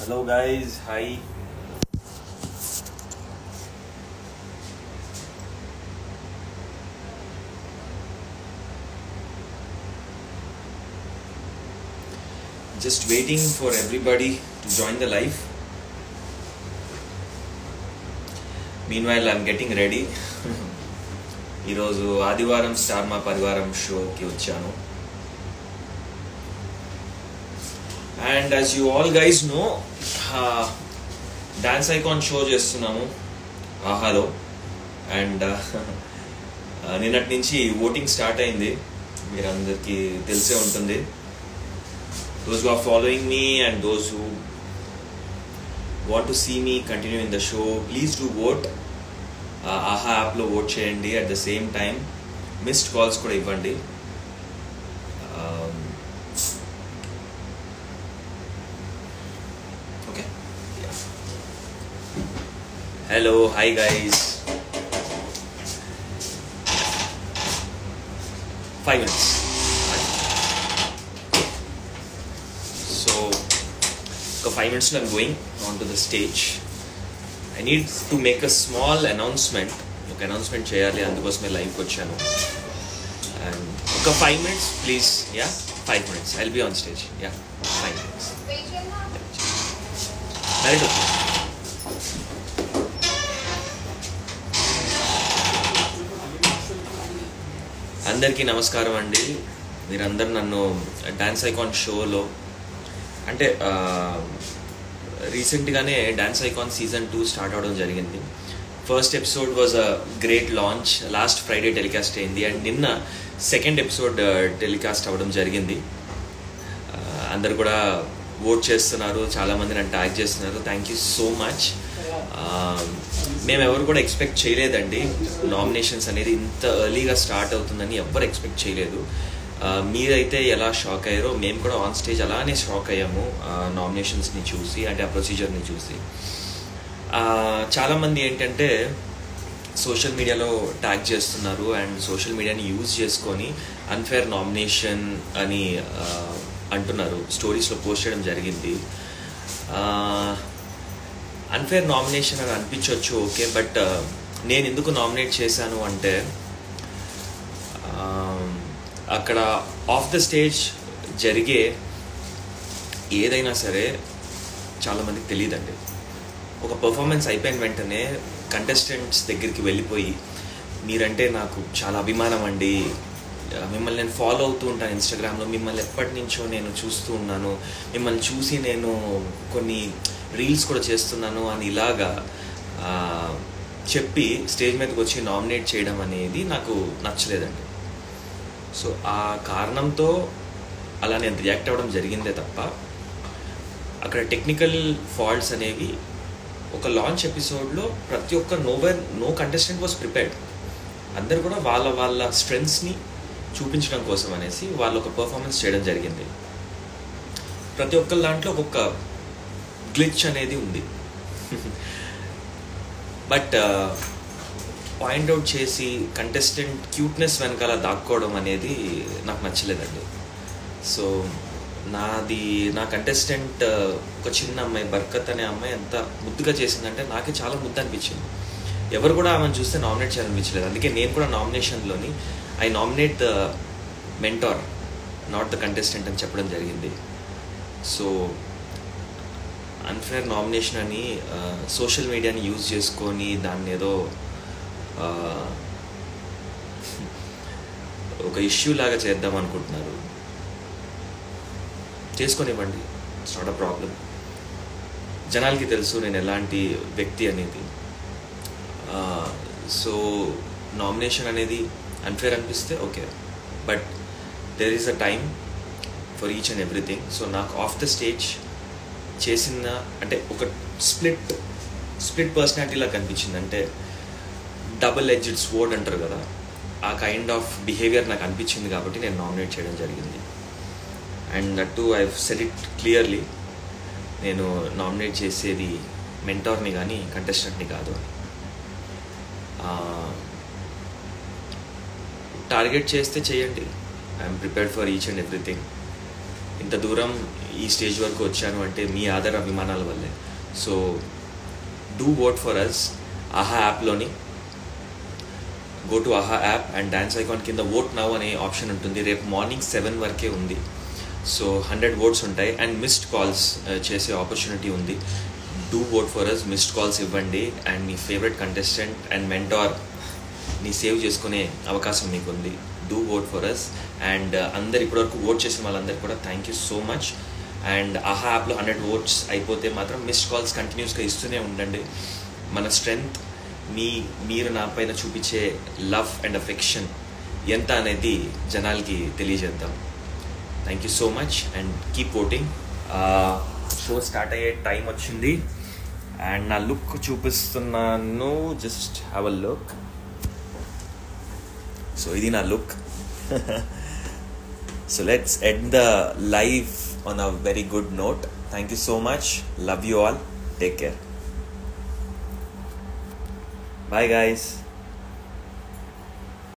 Hello guys, hi. Just waiting for everybody to join the live. Meanwhile, I'm getting ready. ఈరోజు ఆదివారం star మా పరివారం షోకి వచ్చాను. And as you all guys know, dance icon show చేస్తున్నాము ఆహాలో. And నిన్నటి నుంచి ఓటింగ్ స్టార్ట్ అయింది, మీరందరికీ తెలిసే ఉంటుంది. Those who are following me and those who want to see me continue in the show, please do vote. ఆహా యాప్లో ఓట్ చేయండి. At the same time missed calls కూడా ఇవ్వండి. Okay, hello, hi guys. 5 minutes. So, for 5 minutes I'm going onto the stage. I need to make a small announcement. ఒక announcement చేయాలి, అందుకోసమే లైవ్కి వచ్చాను. అండ్ ఒక 5 minutes please. Yeah, 5 minutes I'll be on stage. Yeah, 5 minutes. Right. అందరికీ నమస్కారం అండి. మీరందరూ నన్ను డాన్స్ ఐకాన్ షోలో, అంటే రీసెంట్గానే డాన్స్ ఐకాన్ సీజన్ 2 స్టార్ట్ అవడం జరిగింది. First episode was a great launch. Last Friday telecast అయింది. అండ్ నిన్న సెకండ్ ఎపిసోడ్ టెలికాస్ట్ అవ్వడం జరిగింది. అందరు కూడా ఓట్ చేస్తున్నారు, చాలామంది నన్ను ట్యాగ్ చేస్తున్నారు. Thank you so much. మేము ఎవరు కూడా ఎక్స్పెక్ట్ చేయలేదండి నామినేషన్స్ అనేది ఇంత ఎర్లీగా స్టార్ట్ అవుతుందని. ఎవ్వరు ఎక్స్పెక్ట్ చేయలేదు. మీరైతే ఎలా షాక్ అయ్యారో మేము కూడా ఆన్ స్టేజ్ అలానే షాక్ అయ్యాము నామినేషన్స్ని చూసి, అంటే ఆ ప్రొసీజర్ని చూసి. చాలామంది ఏంటంటే సోషల్ మీడియాలో ట్యాగ్ చేస్తున్నారు అండ్ సోషల్ మీడియాని యూజ్ చేసుకొని అన్ఫేర్ నామినేషన్ అని అంటున్నారు. స్టోరీస్లో పోస్ట్ చేయడం జరిగింది. అన్ఫేర్ నామినేషన్ అని అనిపించవచ్చు, ఓకే. బట్ నేను ఎందుకు నామినేట్ చేశాను అంటే, అక్కడ ఆఫ్ ద స్టేజ్ జరిగే ఏదైనా సరే చాలామందికి తెలియదండి. ఒక పర్ఫార్మెన్స్ అయిపోయిన వెంటనే కంటెస్టెంట్స్ దగ్గరికి వెళ్ళిపోయి, మీరంటే నాకు చాలా అభిమానం అండి, మిమ్మల్ని నేను ఫాలో అవుతూ ఉంటాను ఇన్స్టాగ్రామ్లో, మిమ్మల్ని ఎప్పటి నుంచో నేను చూస్తూ ఉన్నాను, మిమ్మల్ని చూసి నేను కొన్ని రీల్స్ కూడా చేస్తున్నాను అని ఇలాగా చెప్పి స్టేజ్ మీదకి వచ్చి నామినేట్ చేయడం అనేది నాకు నచ్చలేదండి. సో ఆ కారణంతో అలా నేను రియాక్ట్ అవ్వడం జరిగిందే తప్ప, అక్కడ టెక్నికల్ ఫాల్ట్స్ అనేవి ఒక లాంచ్ ఎపిసోడ్లో ప్రతి ఒక్క నో కంటెస్టెంట్ వాజ్ ప్రిపేర్డ్. అందరు కూడా వాళ్ళ వాళ్ళ స్ట్రెంగ్స్ని చూపించడం కోసం అనేసి వాళ్ళు ఒక పర్ఫార్మెన్స్ చేయడం జరిగింది. ప్రతి ఒక్క దాంట్లో ఒక్కొక్క గ్లిచ్ అనేది ఉంది. బట్ పాయింట్అవుట్ చేసి కంటెస్టెంట్ క్యూట్నెస్ వెనకాల దాక్కోవడం అనేది నాకు నచ్చలేదండి. సో నా కంటెస్టెంట్ ఒక చిన్న అమ్మాయి, బర్కత్ అనే అమ్మాయి ఎంత ముద్దుగా చేసిందంటే నాకే చాలా ముద్దు అనిపించింది. ఎవరు కూడా ఆమెను చూస్తే నామినేట్ చేయాలనిపించలేదు. అందుకే నేను కూడా నామినేషన్లోని I nominate the mentor, not the contestant అని చెప్పడం జరిగింది. సో అన్ఫేర్ నామినేషన్ అని సోషల్ మీడియాని యూజ్ చేసుకొని దాన్ని ఏదో ఒక ఇష్యూ లాగా చేద్దాం అనుకుంటున్నారు. చేసుకొనివ్వండి, ఇట్స్ నాట్ అ ప్రాబ్లం. జనాలకి తెలుసు నేను ఎలాంటి వ్యక్తి అనేది. సో నామినేషన్ అనేది అన్ఫేర్ అనిపిస్తే okay, but there is a time for each and everything. So నాకు ఆఫ్ ద స్టేజ్ చేసిన, అంటే ఒక స్ప్లిట్ పర్సనాలిటీ లాగా కనిపించింది. అంటే డబుల్ ఎడ్జ్డ్ స్వోర్డ్ అంటారు కదా, ఆ కైండ్ ఆఫ్ బిహేవియర్ నాకు అనిపించింది కాబట్టి నేను నామినేట్ చేయడం జరిగింది. And that to I said it clearly, నేను నామినేట్ చేసేది మెంటార్ని కానీ కంటెస్టెంట్ని కాదు. టార్గెట్ చేస్తే చేయండి, I'm prepared for each and everything. ఇంత దూరం ఈ స్టేజ్ వరకు వచ్చాను అంటే మీ ఆదర అభిమానాల వల్లే. So do vote for us. Aha యాప్లోని go to Aha app and dance icon కింద ఓట్ నౌ అనే ఆప్షన్ ఉంటుంది. రేపు మార్నింగ్ 7 వరకే ఉంది. సో 100 ఓట్స్ ఉంటాయి అండ్ మిస్డ్ కాల్స్ చేసే ఆపర్చునిటీ ఉంది. Do vote for us. Missed calls ఇవ్వండి అండ్ మీ ఫేవరెట్ కంటెస్టెంట్ అండ్ మెంటార్ని సేవ్ చేసుకునే అవకాశం మీకు ఉంది. డూ ఓట్ ఫర్ అస్. అండ్ అందరు ఇప్పటివరకు ఓట్ చేసిన వాళ్ళందరికీ కూడా thank you so much. And ఆహా యాప్లో 100 ఓట్స్ అయిపోతే మాత్రం మిస్డ్ కాల్స్ కంటిన్యూస్గా ఇస్తూనే ఉండండి. మన స్ట్రెంగ్త్ మీరు నా పైన చూపించే లవ్ అండ్ అఫెక్షన్ ఎంత అనేది జనాలకి తెలియజేద్దాం. Thank you so much and keep voting. Show start అయ్యే టైం వచ్చింది అండ్ నా లుక్ చూపిస్తున్నాను. Just have a look. So ఇది నా లుక్. So let's end the live on a very good note. Thank you so much. Love you all. Take care. Bye guys.